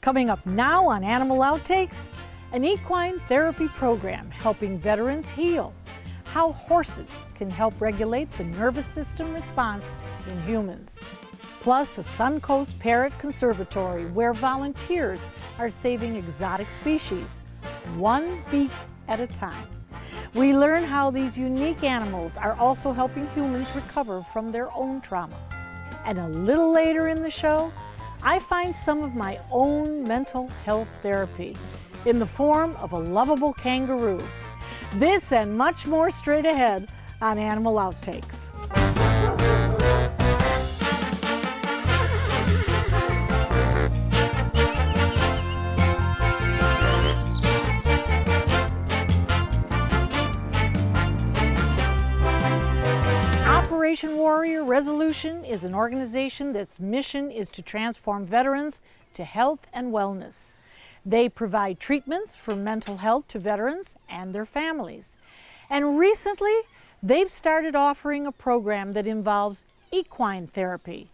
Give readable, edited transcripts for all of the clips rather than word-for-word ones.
Coming up now on Animal Outtakes, an equine therapy program helping veterans heal, how horses can help regulate the nervous system response in humans. Plus, a Suncoast Parrot Conservatory where volunteers are saving exotic species, one beak at a time. We learn how these unique animals are also helping humans recover from their own trauma. And a little later in the show, I find some of my own mental health therapy in the form of a lovable kangaroo. This and much more straight ahead on Animal Outtakes. Operation Warrior Resolution is an organization that's mission is to transform veterans to health and wellness. They provide treatments for mental health to veterans and their families. And recently, they've started offering a program that involves equine therapy.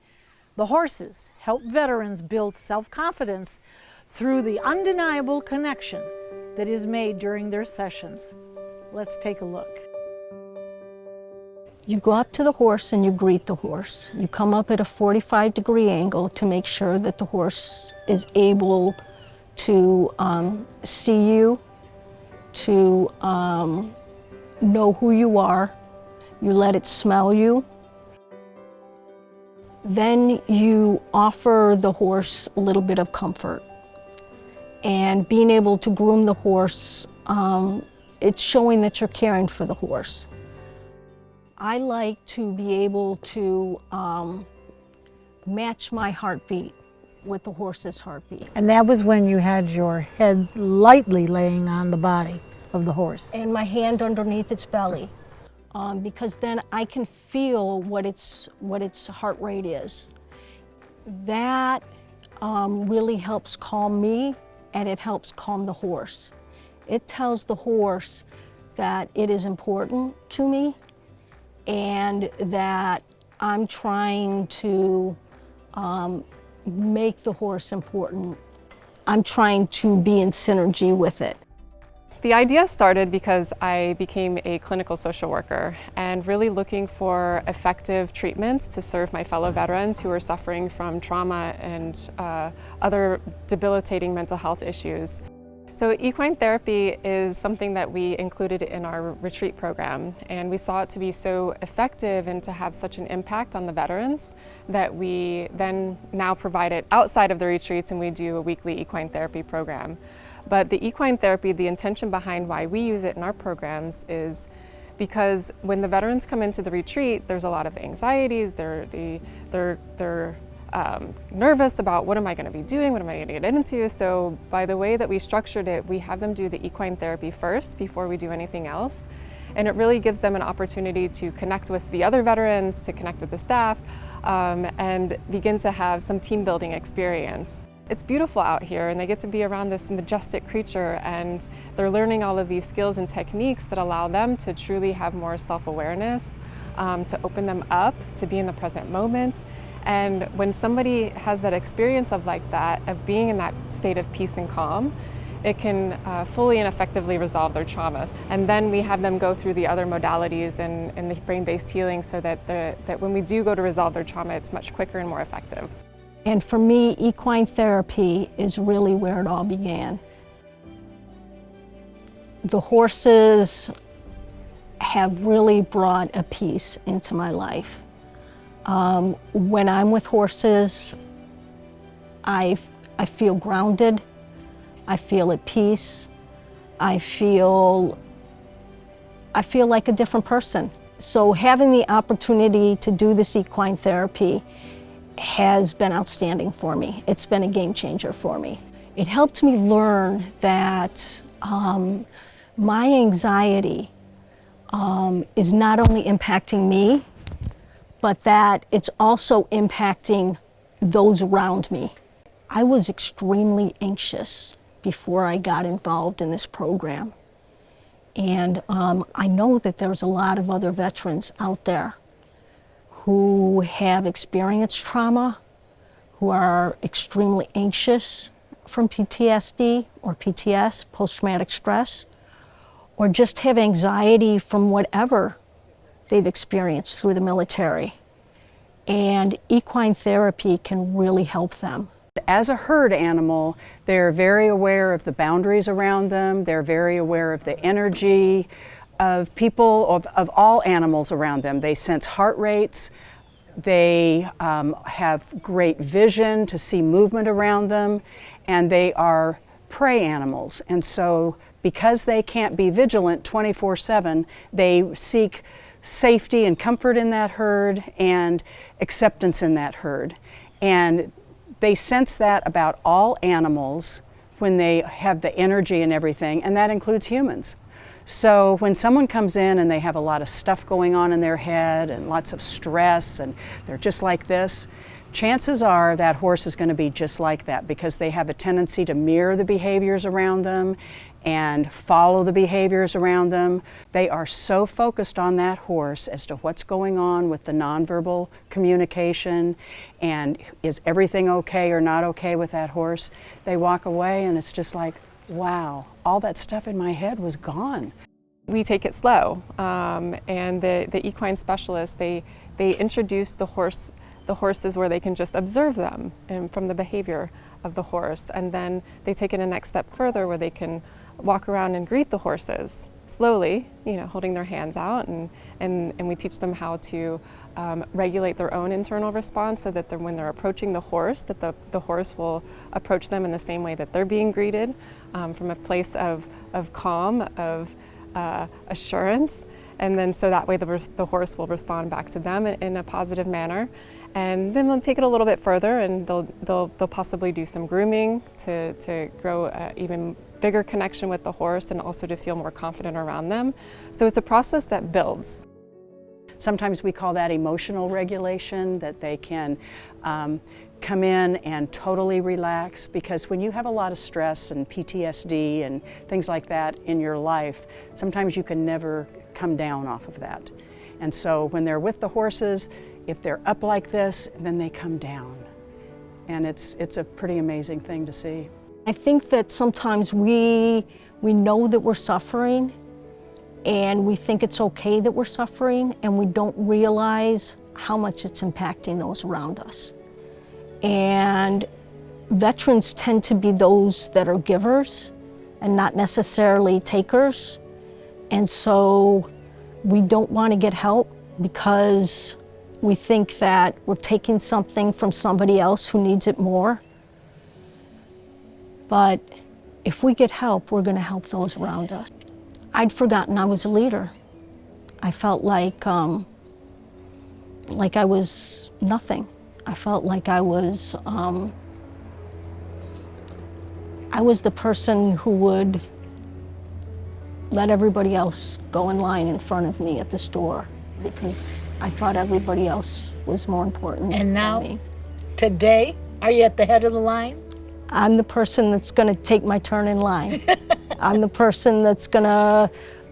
The horses help veterans build self-confidence through the undeniable connection that is made during their sessions. Let's take a look. You go up to the horse and you greet the horse. You come up at a 45-degree angle to make sure that the horse is able to see you, to know who you are. You let it smell you. Then you offer the horse a little bit of comfort. And being able to groom the horse, it's showing that you're caring for the horse. I like to be able to match my heartbeat with the horse's heartbeat. And that was when you had your head lightly laying on the body of the horse. And my hand underneath its belly, because then I can feel what its heart rate is. That really helps calm me, and it helps calm the horse. It tells the horse that it is important to me, and that I'm trying to make the horse important. I'm trying to be in synergy with it. The idea started because I became a clinical social worker and really looking for effective treatments to serve my fellow veterans who are suffering from trauma and other debilitating mental health issues. So equine therapy is something that we included in our retreat program, and we saw it to be so effective and to have such an impact on the veterans that we then now provide it outside of the retreats, and we do a weekly equine therapy program. But the equine therapy, the intention behind why we use it in our programs is because when the veterans come into the retreat, there's a lot of anxieties, they're nervous about what am I going to be doing, what am I going to get into. So by the way that we structured it, we have them do the equine therapy first before we do anything else. And it really gives them an opportunity to connect with the other veterans, to connect with the staff, and begin to have some team building experience. It's beautiful out here, and they get to be around this majestic creature, and they're learning all of these skills and techniques that allow them to truly have more self-awareness, to open them up, to be in the present moment. And when somebody has that experience of being in that state of peace and calm, it can fully and effectively resolve their traumas. And then we have them go through the other modalities and the brain-based healing so that when we do go to resolve their trauma, it's much quicker and more effective. And for me, equine therapy is really where it all began. The horses have really brought a peace into my life. When I'm with horses, I feel grounded, I feel at peace, I feel like a different person. So having the opportunity to do this equine therapy has been outstanding for me. It's been a game changer for me. It helped me learn that my anxiety is not only impacting me, but that it's also impacting those around me. I was extremely anxious before I got involved in this program. And I know that there's a lot of other veterans out there who have experienced trauma, who are extremely anxious, from PTSD or PTS, post-traumatic stress, or just have anxiety from whatever they've experienced through the military. And equine therapy can really help them. As a herd animal, they're very aware of the boundaries around them. They're very aware of the energy of people, of all animals around them. They sense heart rates. They have great vision to see movement around them, and they are prey animals. And so because they can't be vigilant 24/7, they seek safety and comfort in that herd and acceptance in that herd. And they sense that about all animals when they have the energy and everything, and that includes humans. So when someone comes in and they have a lot of stuff going on in their head and lots of stress and they're just like this, chances are that horse is going to be just like that, because they have a tendency to mirror the behaviors around them and follow the behaviors around them. They are so focused on that horse as to what's going on with the nonverbal communication and is everything okay or not okay with that horse. They walk away and it's just like, wow, all that stuff in my head was gone. We take it slow, and the equine specialists, they introduce the horses where they can just observe them and from the behavior of the horse, and then they take it a next step further where they can walk around and greet the horses slowly, holding their hands out, and we teach them how to regulate their own internal response, so that when they're approaching the horse, that the horse will approach them in the same way that they're being greeted, from a place of calm, of assurance, and then so that way the horse will respond back to them in a positive manner. And then we'll take it a little bit further, and they'll possibly do some grooming to grow even bigger connection with the horse, and also to feel more confident around them. So it's a process that builds. Sometimes we call that emotional regulation, that they can come in and totally relax, because when you have a lot of stress and PTSD and things like that in your life, sometimes you can never come down off of that. And so when they're with the horses, if they're up like this, then they come down. And it's a pretty amazing thing to see. I think that sometimes we know that we're suffering, and we think it's okay that we're suffering, and we don't realize how much it's impacting those around us. And veterans tend to be those that are givers and not necessarily takers. And so we don't want to get help because we think that we're taking something from somebody else who needs it more. But if we get help, we're going to help those around us. I'd forgotten I was a leader. I felt like I was nothing. I felt like I was the person who would let everybody else go in line in front of me at the store, because I thought everybody else was more important than me. Today, are you at the head of the line? I'm the person that's going to take my turn in line. I'm the person that's going to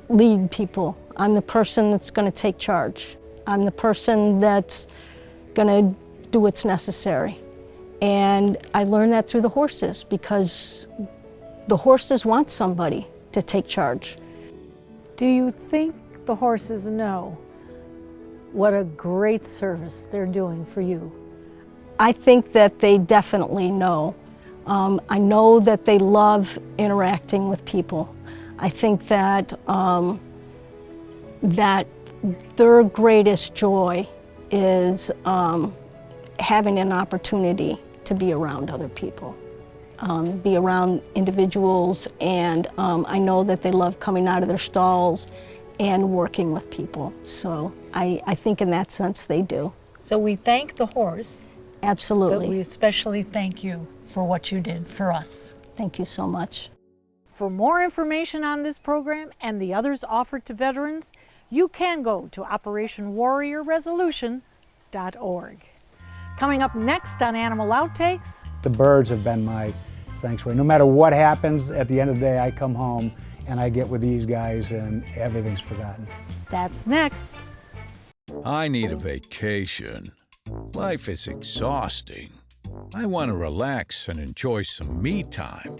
lead people. I'm the person that's going to take charge. I'm the person that's going to do what's necessary. And I learned that through the horses, because the horses want somebody to take charge. Do you think the horses know what a great service they're doing for you? I think that they definitely know. I know that they love interacting with people. I think that that their greatest joy is having an opportunity to be around other people, be around individuals, and I know that they love coming out of their stalls and working with people. So I think in that sense they do. So we thank the horse. Absolutely. But we especially thank you for what you did for us. Thank you so much. For more information on this program and the others offered to veterans, you can go to OperationWarriorResolution.org. Coming up next on Animal Outtakes. The birds have been my sanctuary. No matter what happens, at the end of the day, I come home and I get with these guys and everything's forgotten. That's next. I need a vacation. Life is exhausting. I want to relax and enjoy some me time.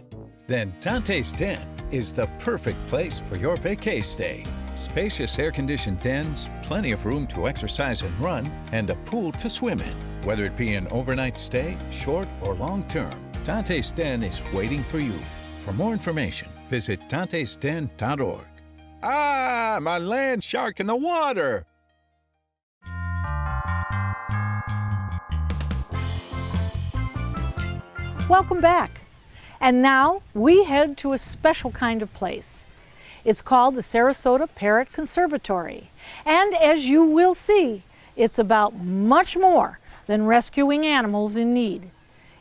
Then Dante's Den is the perfect place for your vacay stay. Spacious air-conditioned dens, plenty of room to exercise and run, and a pool to swim in. Whether it be an overnight stay, short or long-term, Dante's Den is waiting for you. For more information, visit dantesden.org. Ah, my land shark in the water! Welcome back. And now we head to a special kind of place. It's called the Sarasota Parrot Conservatory. And as you will see, it's about much more than rescuing animals in need.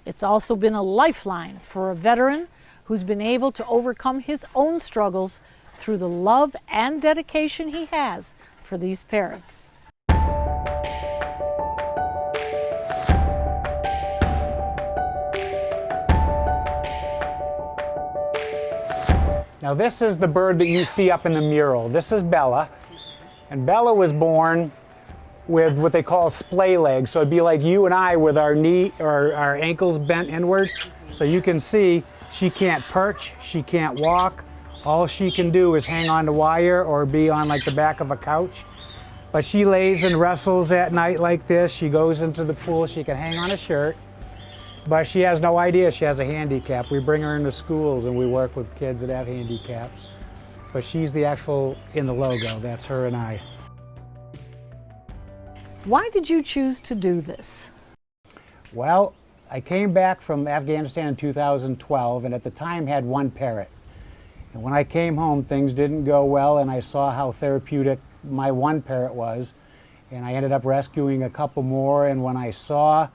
It's also been a lifeline for a veteran who's been able to overcome his own struggles through the love and dedication he has for these parrots. Now this is the bird that you see up in the mural. This is Bella, and Bella was born with what they call splay legs. So it'd be like you and I with our knee or our ankles bent inward. So you can see she can't perch, she can't walk. All she can do is hang on to wire or be on like the back of a couch. But she lays and wrestles at night like this. She goes into the pool, she can hang on a shirt. But she has no idea she has a handicap. We bring her into schools and we work with kids that have handicaps. But she's the actual in the logo, that's her and I. Why did you choose to do this? Well, I came back from Afghanistan in 2012 and at the time had one parrot. And when I came home, things didn't go well and I saw how therapeutic my one parrot was. And I ended up rescuing a couple more, and when I saw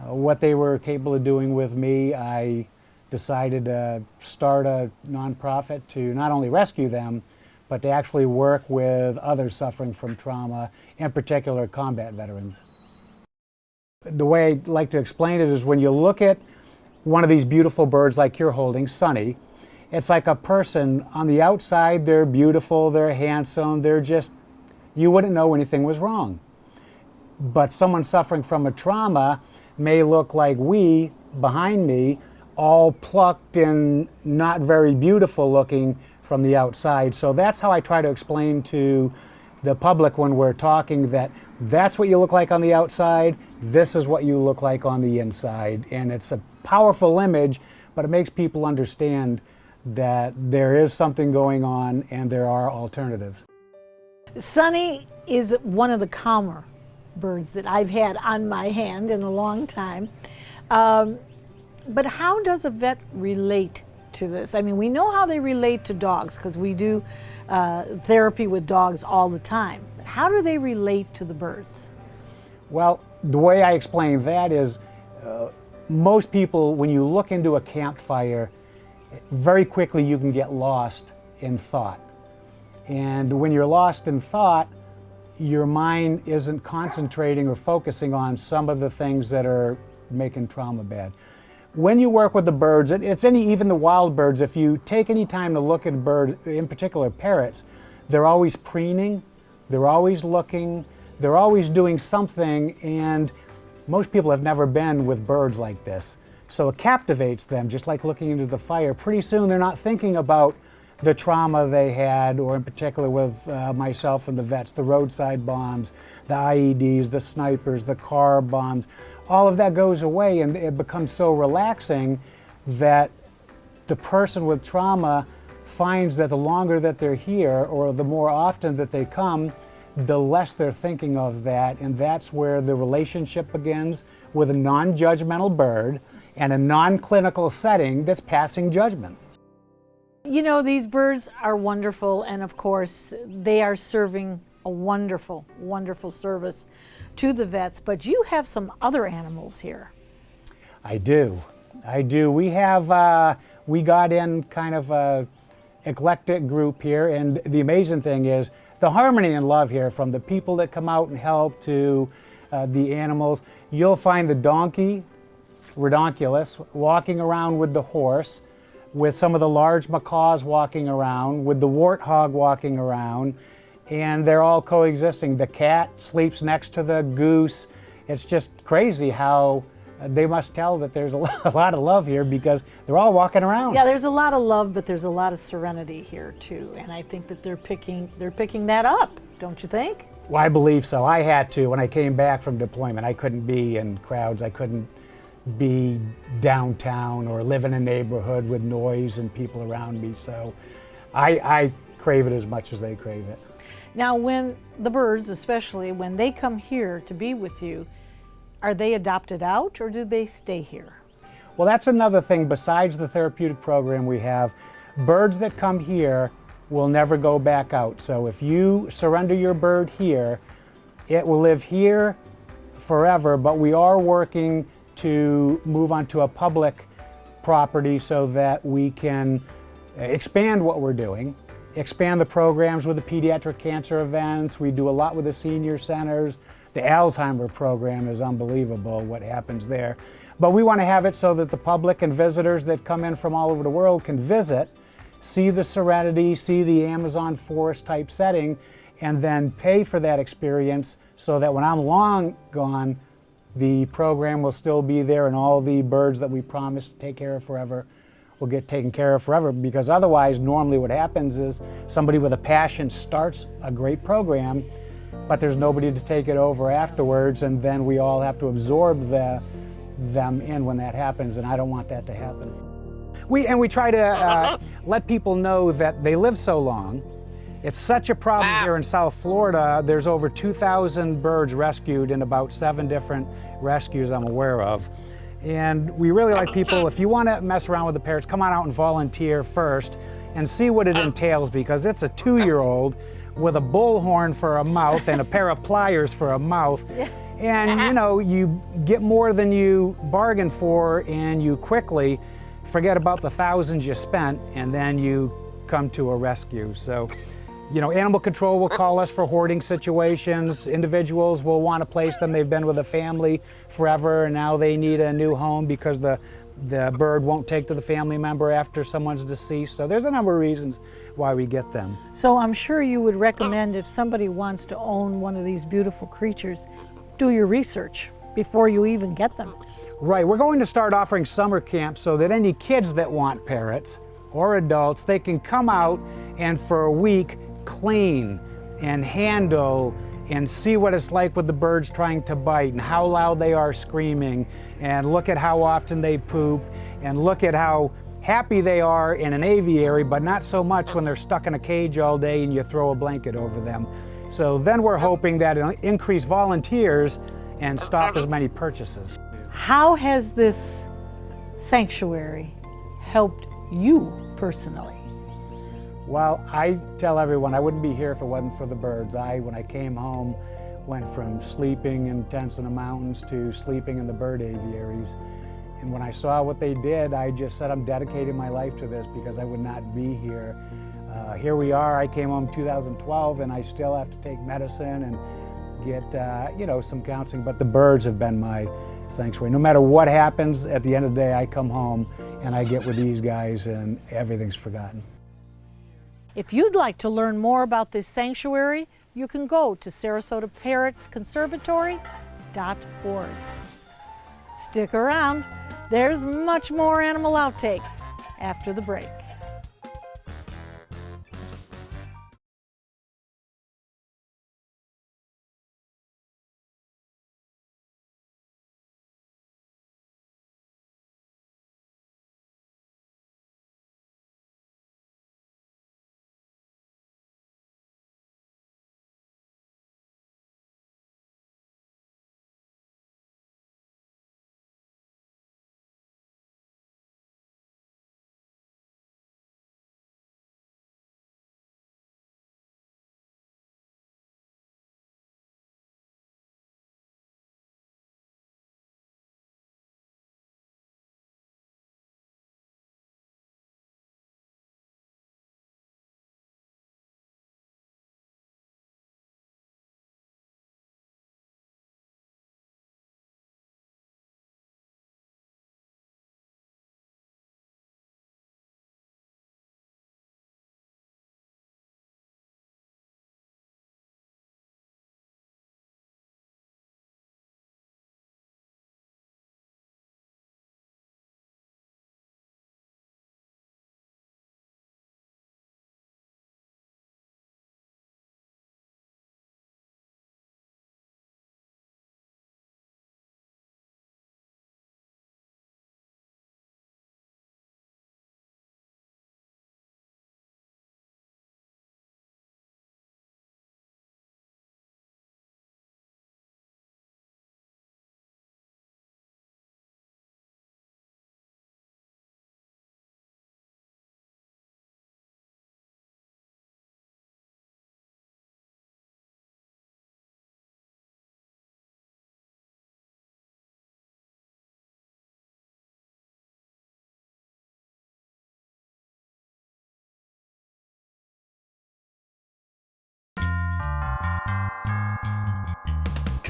what they were capable of doing with me, I decided to start a nonprofit to not only rescue them, but to actually work with others suffering from trauma, in particular combat veterans. The way I like to explain it is when you look at one of these beautiful birds like you're holding, Sunny, it's like a person. On the outside, they're beautiful, they're handsome, they're just, you wouldn't know anything was wrong. But someone suffering from a trauma may look like we, behind me, all plucked and not very beautiful looking from the outside. So that's how I try to explain to the public when we're talking that that's what you look like on the outside, this is what you look like on the inside. And it's a powerful image, but it makes people understand that there is something going on and there are alternatives. Sunny is one of the calmer birds that I've had on my hand in a long time. But how does a vet relate to this? I mean, we know how they relate to dogs because we do therapy with dogs all the time. But how do they relate to the birds? Well, the way I explain that is most people, when you look into a campfire, very quickly you can get lost in thought. And when you're lost in thought, your mind isn't concentrating or focusing on some of the things that are making trauma bad. When you work with the birds, even the wild birds, if you take any time to look at birds, in particular parrots, they're always preening, they're always looking, they're always doing something, and most people have never been with birds like this. So it captivates them, just like looking into the fire. Pretty soon they're not thinking about the trauma they had, or in particular with myself and the vets, the roadside bombs, the IEDs, the snipers, the car bombs, all of that goes away and it becomes so relaxing that the person with trauma finds that the longer that they're here or the more often that they come, the less they're thinking of that, and that's where the relationship begins with a non-judgmental bird and a non-clinical setting that's passing judgment. You know, these birds are wonderful, and of course they are serving a wonderful, wonderful service to the vets, but you have some other animals here. I do. We got in kind of a eclectic group here, and the amazing thing is the harmony and love here, from the people that come out and help to the animals. You'll find the donkey, Redonculus, walking around with the horse, with some of the large macaws walking around, with the warthog walking around, and they're all coexisting. The cat sleeps next to the goose. It's just crazy how they must tell that there's a lot of love here because they're all walking around. Yeah, there's a lot of love, but there's a lot of serenity here too, and I think that they're picking that up, don't you think? Well, I believe so. I had to. When I came back from deployment, I couldn't be in crowds. I couldn't be downtown or live in a neighborhood with noise and people around me. So I crave it as much as they crave it. Now, when the birds, especially when they come here to be with you, are they adopted out or do they stay here? Well, that's another thing besides the therapeutic program we have. Birds that come here will never go back out. So if you surrender your bird here, it will live here forever, but we are working to move onto a public property so that we can expand what we're doing, expand the programs with the pediatric cancer events. We do a lot with the senior centers. The Alzheimer program is unbelievable what happens there. But we want to have it so that the public and visitors that come in from all over the world can visit, see the serenity, see the Amazon forest type setting, and then pay for that experience so that when I'm long gone, the program will still be there and all the birds that we promised to take care of forever will get taken care of forever, because otherwise normally what happens is somebody with a passion starts a great program, but there's nobody to take it over afterwards, and then we all have to absorb them in when that happens, and I don't want that to happen. We try to let people know that they live so long. It's such a problem here in South Florida. There's over 2,000 birds rescued in about 7 different rescues I'm aware of. And we really like people, if you want to mess around with the parrots, come on out and volunteer first and see what it entails, because it's a 2-year-old with a bullhorn for a mouth and a pair of pliers for a mouth. And you know, you get more than you bargained for, and you quickly forget about the thousands you spent, and then you come to a rescue. So, you know, animal control will call us for hoarding situations. Individuals will want to place them. They've been with a family forever, and now they need a new home because the bird won't take to the family member after someone's deceased. So there's a number of reasons why we get them. So I'm sure you would recommend, if somebody wants to own one of these beautiful creatures, do your research before you even get them. Right, we're going to start offering summer camps so that any kids that want parrots or adults, they can come out and for a week clean and handle and see what it's like with the birds trying to bite and how loud they are screaming, and look at how often they poop, and look at how happy they are in an aviary, but not so much when they're stuck in a cage all day and you throw a blanket over them. So then we're hoping that it'll increase volunteers and stop as many purchases. How has this sanctuary helped you personally? Well, I tell everyone I wouldn't be here if it wasn't for the birds. When I came home, went from sleeping in tents in the mountains to sleeping in the bird aviaries. And when I saw what they did, I just said I'm dedicating my life to this because I would not be here. Here we are. I came home in 2012 and I still have to take medicine and get you know, some counseling, but the birds have been my sanctuary. No matter what happens, at the end of the day I come home and I get with these guys and everything's forgotten. If you'd like to learn more about this sanctuary, you can go to Sarasota Parrot Conservatory.org. Stick around, there's much more Animal Outtakes after the break.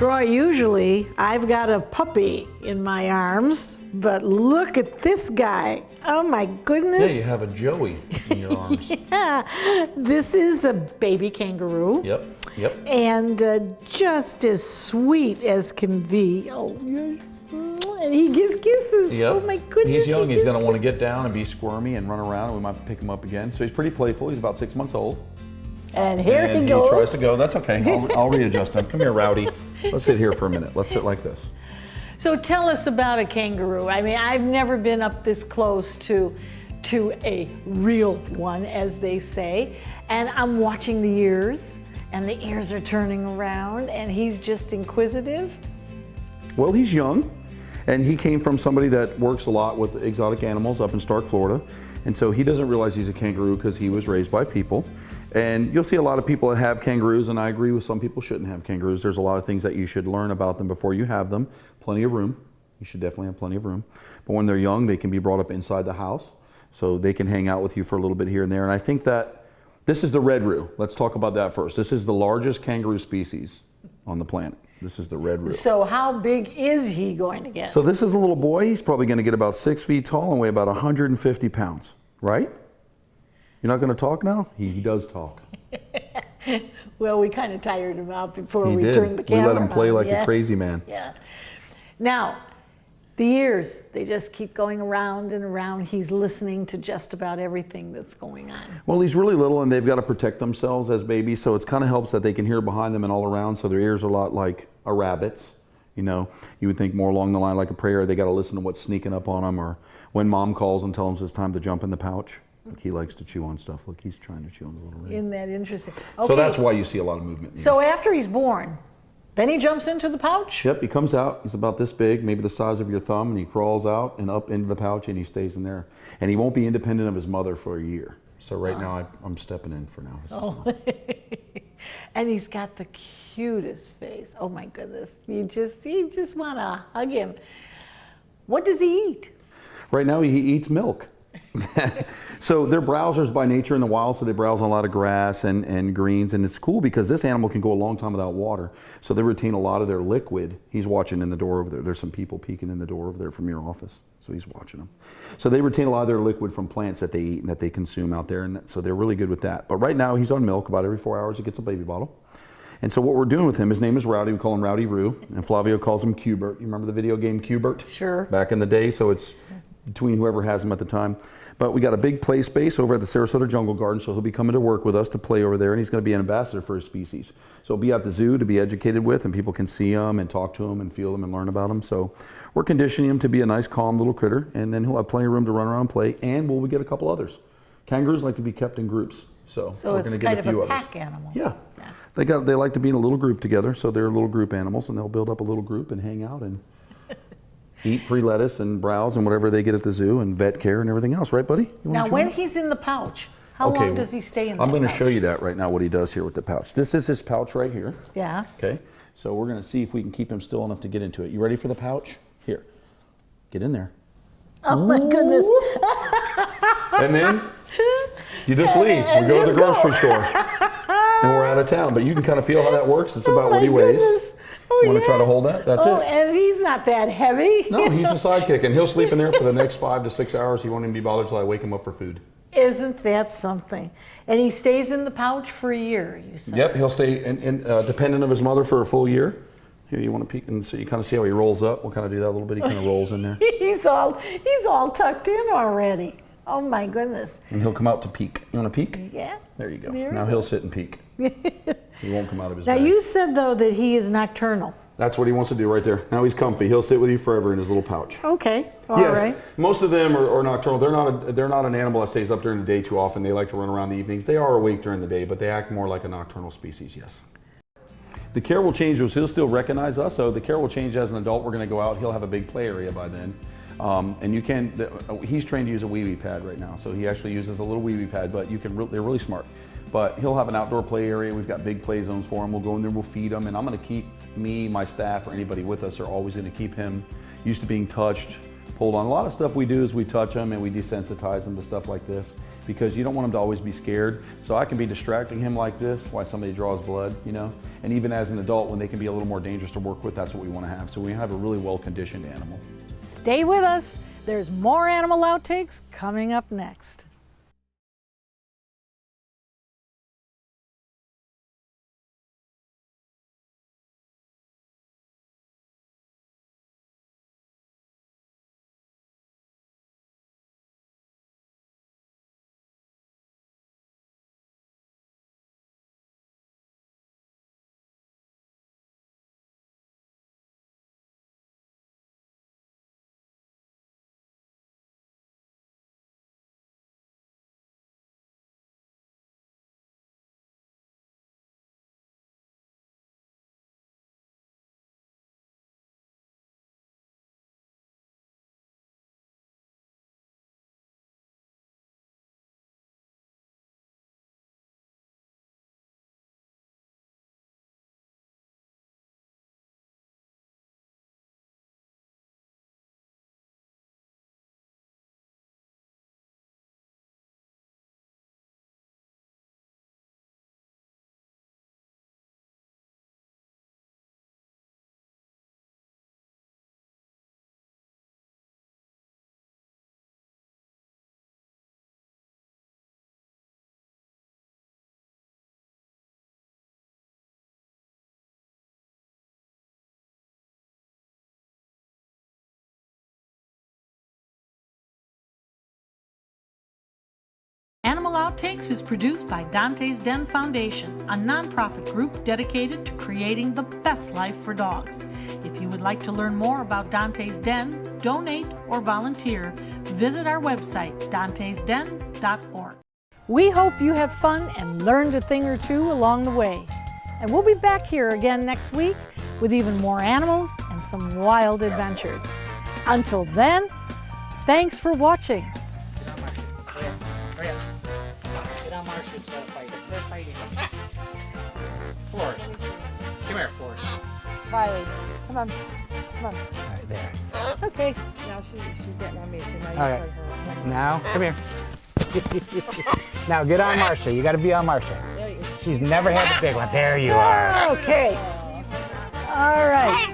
Troy, usually I've got a puppy in my arms, but look at this guy. Oh my goodness. Yeah, you have a Joey in your arms. Yeah, this is a baby kangaroo. Yep, yep. And just as sweet as can be. Oh, yes. And he gives kisses. Yep. Oh my goodness. He's young, he he's gives gonna want to kisses. get down and be squirmy and run around, and we might pick him up again. So he's pretty playful, he's about 6 months old. And here And he goes. tries to go, that's okay, I'll readjust him. Come here, Rowdy. Let's sit here for a minute, let's sit like this. So tell us about a kangaroo. I mean, I've never been up this close to a real one, as they say. And I'm watching the ears, and the ears are turning around, and he's just inquisitive. Well, he's young, and he came from somebody that works a lot with exotic animals up in Stark, Florida. And so he doesn't realize he's a kangaroo because he was raised by people. And you'll see a lot of people that have kangaroos, and I agree with some people shouldn't have kangaroos. There's a lot of things that you should learn about them before you have them. Plenty of room. You should definitely have plenty of room. But when they're young, they can be brought up inside the house, so they can hang out with you for a little bit here and there. And I think that this is the red roo. Let's talk about that first. This is the largest kangaroo species on the planet. This is the red roo. So how big is he going to get? So this is a little boy. He's probably going to get about 6 feet tall and weigh about 150 pounds, right? You're not going to talk now? He does talk. Well, we kind of tired him out before He we did. turned the camera We let him play on. like Yeah. a crazy man. Yeah. Now, the ears, they just keep going around and around. He's listening to just about everything that's going on. Well, he's really little and they've got to protect themselves as babies, so it kind of helps that they can hear behind them and all around, so their ears are a lot like a rabbit's. You know, you would think more along the line like a prayer. They got to listen to what's sneaking up on them, or when mom calls and tells him it's time to jump in the pouch. Look, he likes to chew on stuff. Look, he's trying to chew on his little ring. Isn't that interesting? So Okay. that's why you see a lot of movement in the So after he's born, then he jumps into the pouch? Yep, he comes out, he's about this big, maybe the size of your thumb, and he crawls out and up into the pouch and he stays in there. And he won't be independent of his mother for a year. So right now I'm stepping in for now. This is mom. And he's got the cutest face. Oh my goodness. You just want to hug him. What does he eat? Right now he eats milk. So they're browsers by nature in the wild, so they browse on a lot of grass and greens, and it's cool because this animal can go a long time without water, so they retain a lot of their liquid. He's watching in the door over there. There's some people peeking in the door over there from your office, so he's watching them. So they retain a lot of their liquid from plants that they eat and that they consume out there, and so they're really good with that. But right now he's on milk. About every 4 hours he gets a baby bottle. And so what we're doing with him, his name is Rowdy. We call him Rowdy Roo, and Flavio calls him Q-Bert. You remember the video game Q-Bert? Sure. Back in the day, so it's between whoever has him at the time. But we got a big play space over at the Sarasota Jungle Garden, so he'll be coming to work with us to play over there, and he's going to be an ambassador for his species. So he'll be at the zoo to be educated with, and people can see him and talk to him and feel him and learn about him. So we're conditioning him to be a nice, calm little critter, and then he'll have plenty of room to run around and play, and we'll get a couple others. Kangaroos like to be kept in groups, so we're it's going to get kind a of few a others. pack animal. Yeah. They like to be in a little group together, so they're little group animals, and they'll build up a little group and hang out and eat free lettuce and browse and whatever they get at the zoo and vet care and everything else, right, buddy? You wanna Now, try when it? he's in the pouch, how long does he stay in I'm that going to pouch? show you that right now, what he does here with the pouch. This is his pouch right here. Yeah. Okay, so we're going to see if we can keep him still enough to get into it. You ready for the pouch? Here, get in there. Oh my goodness. And then you just leave. And We go to the just go. grocery store and we're out of town. But you can kind of feel how that works. It's about Oh what he my weighs. goodness. Oh, You want to yeah. try to hold that? That's Oh, it. and he's not that heavy. No, he's a sidekick, and he'll sleep in there for the next 5 to 6 hours. He won't even be bothered till I wake him up for food. Isn't that something? And he stays in the pouch for a year, you said? Yep, he'll stay dependent of his mother for a full year. Here, you want to peek and so you kind of see how he rolls up. We'll kind of do that a little bit. He kind of rolls in there, He's all tucked in already. Oh my goodness. and he'll come out to peek. You want to peek? Yeah. There you go. There Now we he'll sit and peek. He won't come out of his Now bag. you said though that he is nocturnal. That's what he wants to do right there. Now he's comfy. He'll sit with you forever in his little pouch. Okay. All right. Yes, most of them are nocturnal. They're not an animal that stays up during the day too often. They like to run around the evenings. They are awake during the day, but they act more like a nocturnal species, yes. The care will change, he'll still recognize us, so the care will change as an adult. We're going to go out, he'll have a big play area by then. And you can, he's trained to use a wee-wee pad right now, so he actually uses a little wee-wee pad, but they're really smart. But he'll have an outdoor play area. We've got big play zones for him. We'll go in there, we'll feed him, and I'm going to keep my staff, or anybody with us are always going to keep him used to being touched, pulled on. A lot of stuff we do is we touch them and we desensitize them to stuff like this because you don't want them to always be scared. So I can be distracting him like this while somebody draws blood, you know? And even as an adult, when they can be a little more dangerous to work with, that's what we want to have. So we have a really well-conditioned animal. Stay with us. There's more Animal Outtakes coming up next. Animal Outtakes is produced by Dante's Den Foundation, a nonprofit group dedicated to creating the best life for dogs. If you would like to learn more about Dante's Den, donate, or volunteer, visit our website, dantesden.org. We hope you have fun and learned a thing or two along the way. And we'll be back here again next week with even more animals and some wild adventures. Until then, thanks for watching. Instead of fighting. They're fighting. Forrest. Come here, Forrest. Riley, come on. Come on. Right there. Okay. Now she's getting on me, so now you All right. hurt her. Now, come here. Now get on Marcia. You got to be on Marcia. She's never had the big one. There you are. Okay. All right.